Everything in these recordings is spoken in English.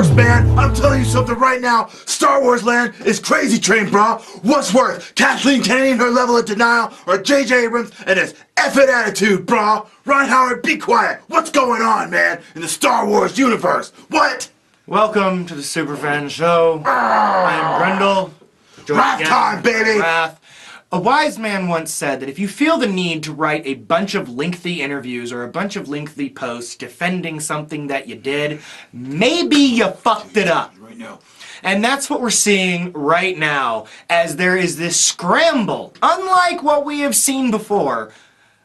Wars, man! I'm telling you something right now. Star Wars land is crazy train, bro. What's worse, Kathleen Kennedy and her level of denial, or J.J. Abrams and his effing attitude, bro? Ron Howard, be quiet. What's going on, man, in the Star Wars universe? What? Welcome to the Superfan Show. I am Grendel. Rath time, baby! Rath. A wise man once said that if you feel the need to write a bunch of lengthy interviews or a bunch of lengthy posts defending something that you did, maybe you fucked it up. Right now. And that's what we're seeing right now, as there is this scramble, unlike what we have seen before,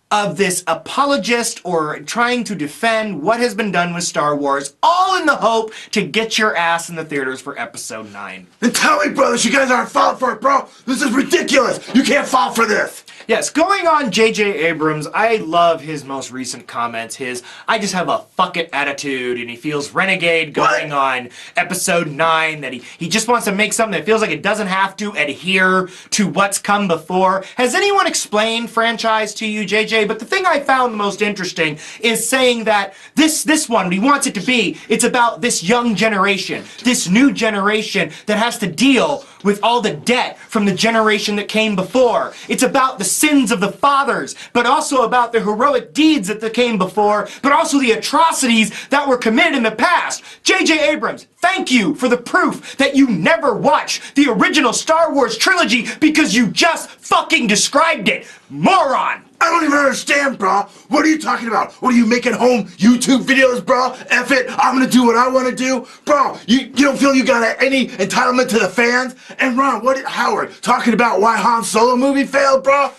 of this apologist or trying to defend what has been done with Star Wars, all in the hope to get your ass in the theaters for Episode 9. Then tell me, brothers, you guys aren't falling for it, bro. This is ridiculous. You can't fall for this. Yes, going on J.J. Abrams, I love his most recent comments, his I just have a fuck it attitude, and he feels renegade going on Episode 9, that he just wants to make something that feels like it doesn't have to adhere to what's come before. Has anyone explained franchise to you, J.J.? But the thing I found the most interesting is saying that this one, what he wants it to be, it's about this young generation, this new generation that has to deal with all the debt from the generation that came before. It's about the sins of the fathers, but also about the heroic deeds that came before, but also the atrocities that were committed in the past. J.J. Abrams, thank you for the proof that you never watched the original Star Wars trilogy because you just fucking described it. Moron! I don't even understand, bro. What are you talking about? What are you making home YouTube videos, bro? F it, I'm gonna do what I wanna do. Bro, you don't feel you got any entitlement to the fans? And Ron, what did Howard talking about why Han Solo movie failed, bro?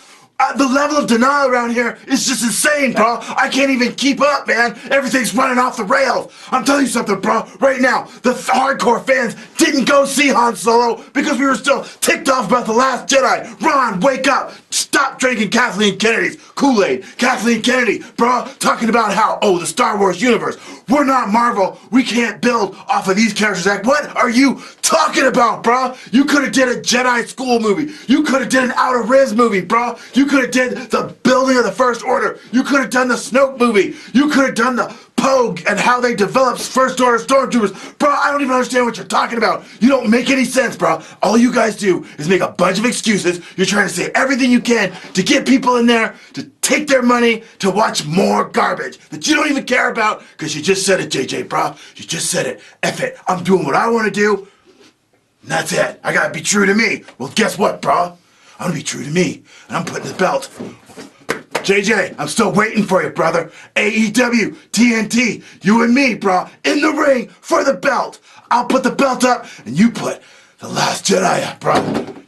The level of denial around here is just insane, bro. I can't even keep up, man. Everything's running off the rails. I'm telling you something, bro. Right now, the hardcore fans didn't go see Han Solo because we were still ticked off about The Last Jedi. Ron, wake up. Stop drinking Kathleen Kennedy's Kool-Aid. Kathleen Kennedy, bro, talking about how, the Star Wars universe. We're not Marvel. We can't build off of these characters. What are you talking about, bro? You could have did a Jedi school movie. You could have did an Outer Rim movie, bro. You could have did the building of the First Order. You could have done the Snoke movie. You could have done the Pogue and how they developed First Order Stormtroopers. Bro, I don't even understand what you're talking about. You don't make any sense, bro. All you guys do is make a bunch of excuses. You're trying to say everything you can to get people in there to take their money to watch more garbage that you don't even care about because you just said it, JJ, bro. You just said it. F it. I'm doing what I want to do. And that's it. I gotta be true to me. Well, guess what, bro? I'm gonna be true to me. And I'm putting the belt. JJ, I'm still waiting for you, brother. AEW, TNT, you and me, bro, in the ring for the belt. I'll put the belt up, and you put The Last Jedi up, bro.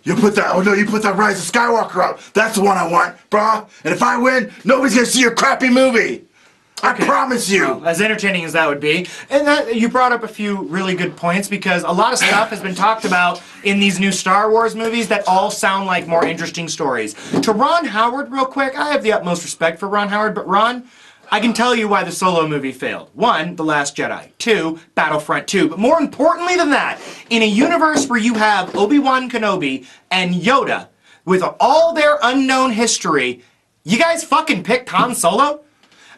You put that Rise of Skywalker up. That's the one I want, bro. And if I win, nobody's gonna see your crappy movie. Okay. I promise you. Well, as entertaining as that would be. And you brought up a few really good points because a lot of stuff has been talked about in these new Star Wars movies that all sound like more interesting stories. To Ron Howard, real quick, I have the utmost respect for Ron Howard, but Ron, I can tell you why the Solo movie failed. 1, The Last Jedi. 2, Battlefront 2. But more importantly than that, in a universe where you have Obi-Wan Kenobi and Yoda with all their unknown history, you guys fucking picked Han Solo?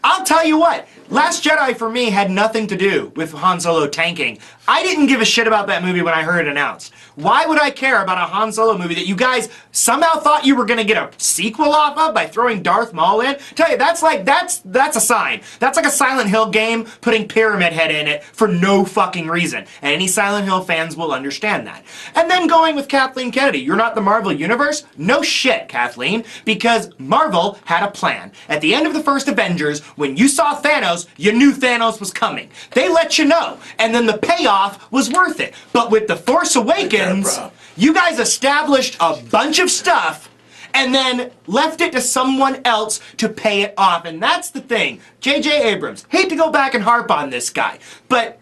I'll tell you what, Last Jedi for me had nothing to do with Han Solo tanking. I didn't give a shit about that movie when I heard it announced. Why would I care about a Han Solo movie that you guys somehow thought you were gonna get a sequel off of by throwing Darth Maul in? Tell you, that's a sign. That's like a Silent Hill game putting Pyramid Head in it for no fucking reason. And any Silent Hill fans will understand that. And then going with Kathleen Kennedy, you're not the Marvel Universe? No shit, Kathleen, because Marvel had a plan. At the end of the first Avengers, when you saw Thanos, you knew Thanos was coming. They let you know, and then the payoff was worth it. But with The Force Awakens, you guys established a bunch of stuff and then left it to someone else to pay it off. And that's the thing. J.J. Abrams, hate to go back and harp on this guy, but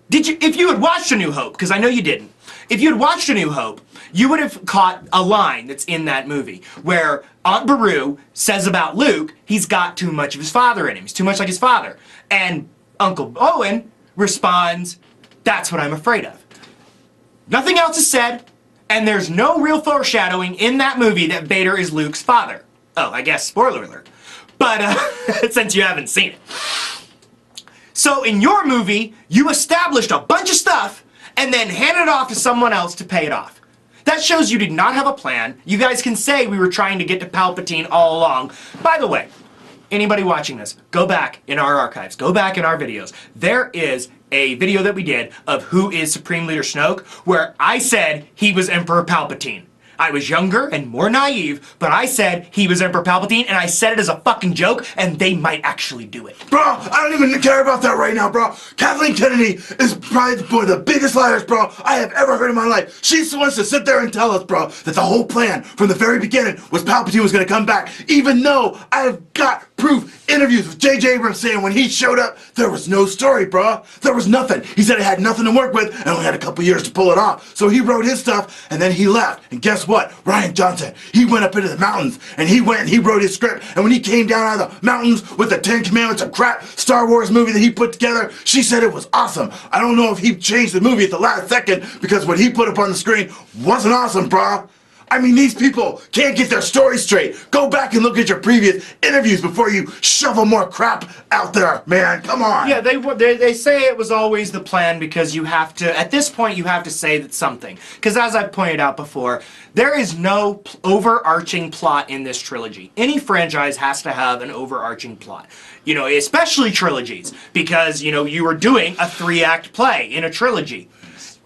if you had watched A New Hope, because I know you didn't, if you had watched A New Hope, you would have caught a line that's in that movie where Aunt Beru says about Luke, he's got too much of his father in him. He's too much like his father. And Uncle Owen responds, that's what I'm afraid of. Nothing else is said, and there's no real foreshadowing in that movie that Vader is Luke's father. Oh, I guess spoiler alert. But since you haven't seen it. So in your movie, you established a bunch of stuff and then handed it off to someone else to pay it off. That shows you did not have a plan. You guys can say we were trying to get to Palpatine all along. By the way, anybody watching this, go back in our archives, go back in our videos. There is a video that we did of who is Supreme Leader Snoke, where I said he was Emperor Palpatine. I was younger and more naive, but I said he was Emperor Palpatine, and I said it as a fucking joke, and they might actually do it. Bro, I don't even care about that right now, bro. Kathleen Kennedy is probably one of the biggest liars, bro, I have ever heard in my life. She's the one to sit there and tell us, bro, that the whole plan from the very beginning was Palpatine was gonna come back, even though I have got proof, interviews with J.J. Abrams saying when he showed up, there was no story, bro. There was nothing. He said he had nothing to work with and only had a couple years to pull it off. So he wrote his stuff and then he left. And guess what? Rian Johnson, he went up into the mountains and he went and he wrote his script. And when he came down out of the mountains with the 10 Commandments of crap Star Wars movie that he put together, she said it was awesome. I don't know if he changed the movie at the last second because what he put up on the screen wasn't awesome, bro. I mean, these people can't get their story straight. Go back and look at your previous interviews before you shovel more crap out there, man. Come on. Yeah, they say it was always the plan because you have to, at this point, you have to say that something. Because as I've pointed out before, there is no overarching plot in this trilogy. Any franchise has to have an overarching plot. You know, especially trilogies. Because, you know, you are doing a 3-act play in a trilogy.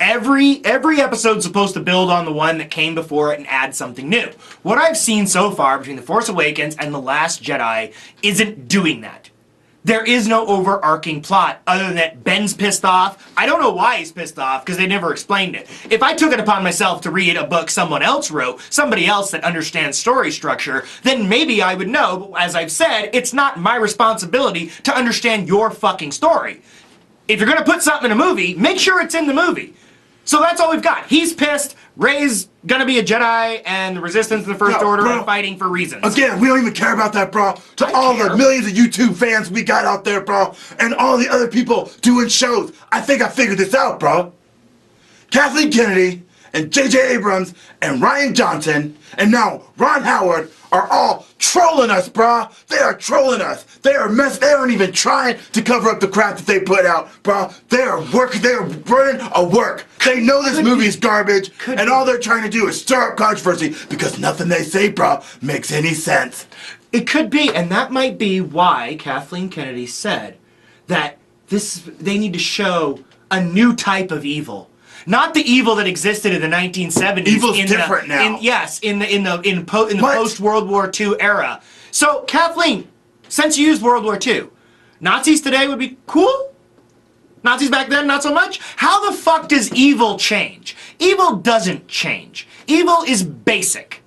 Every episode's supposed to build on the one that came before it and add something new. What I've seen so far between The Force Awakens and The Last Jedi isn't doing that. There is no overarching plot other than that Ben's pissed off. I don't know why he's pissed off because they never explained it. If I took it upon myself to read a book someone else wrote, somebody else that understands story structure, then maybe I would know, but as I've said, it's not my responsibility to understand your fucking story. If you're gonna put something in a movie, make sure it's in the movie. So that's all we've got. He's pissed, Rey's gonna be a Jedi, and the Resistance and the First Order are fighting for reasons. Again, we don't even care about that, bro. To all the millions of YouTube fans we got out there, bro, and all the other people doing shows, I think I figured this out, bro. Kathleen Kennedy and J.J. Abrams and Rian Johnson and now Ron Howard are all trolling us, brah. They are trolling us. They aren't even trying to cover up the crap that they put out, brah. They are running a work. They know this movie is garbage, and all they're trying to do is stir up controversy because nothing they say, brah, makes any sense. It could be, and that might be why Kathleen Kennedy said that they need to show a new type of evil. Not the evil that existed in the 1970s. Evil's different now. In the post-World War II era. So, Kathleen, since you used World War II, Nazis today would be cool? Nazis back then, not so much? How the fuck does evil change? Evil doesn't change. Evil is basic.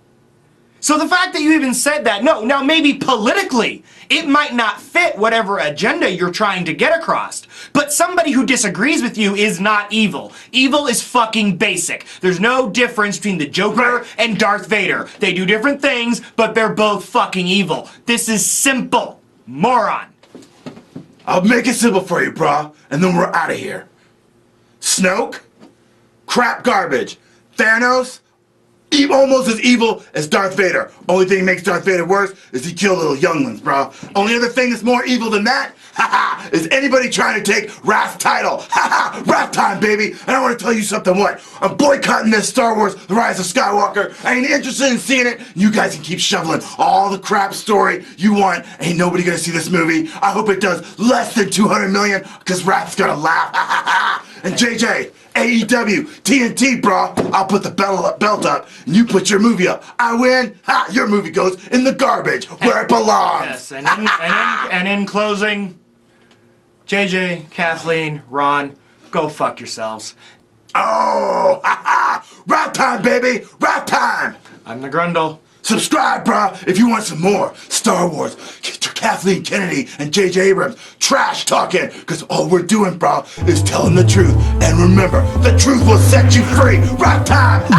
So the fact that you even said that, no, now maybe politically, it might not fit whatever agenda you're trying to get across. But somebody who disagrees with you is not evil. Evil is fucking basic. There's no difference between the Joker and Darth Vader. They do different things, but they're both fucking evil. This is simple. Moron. I'll make it simple for you, brah, and then we're out of here. Snoke? Crap garbage. Thanos? Almost as evil as Darth Vader. Only thing that makes Darth Vader worse is he killed little younglings, bro. Only other thing that's more evil than that, haha, is anybody trying to take Rath's title. Haha, Rath time, baby. And I want to tell you something, what? I'm boycotting this Star Wars, The Rise of Skywalker. I ain't interested in seeing it. You guys can keep shoveling all the crap story you want. Ain't nobody gonna see this movie. I hope it does less than 200 million, because Rath's gonna laugh. And JJ, AEW, TNT, bro. I'll put the belt up, and you put your movie up. I win. Ha! Your movie goes in the garbage where it belongs. Yes, and in closing, JJ, Kathleen, Ron, go fuck yourselves. Oh, ha ha! Rap time, baby, rap time. I'm the Grendel. Subscribe, brah, if you want some more Star Wars, Kathleen Kennedy and J.J. Abrams trash talking, because all we're doing, brah, is telling the truth. And remember, the truth will set you free. Rap time!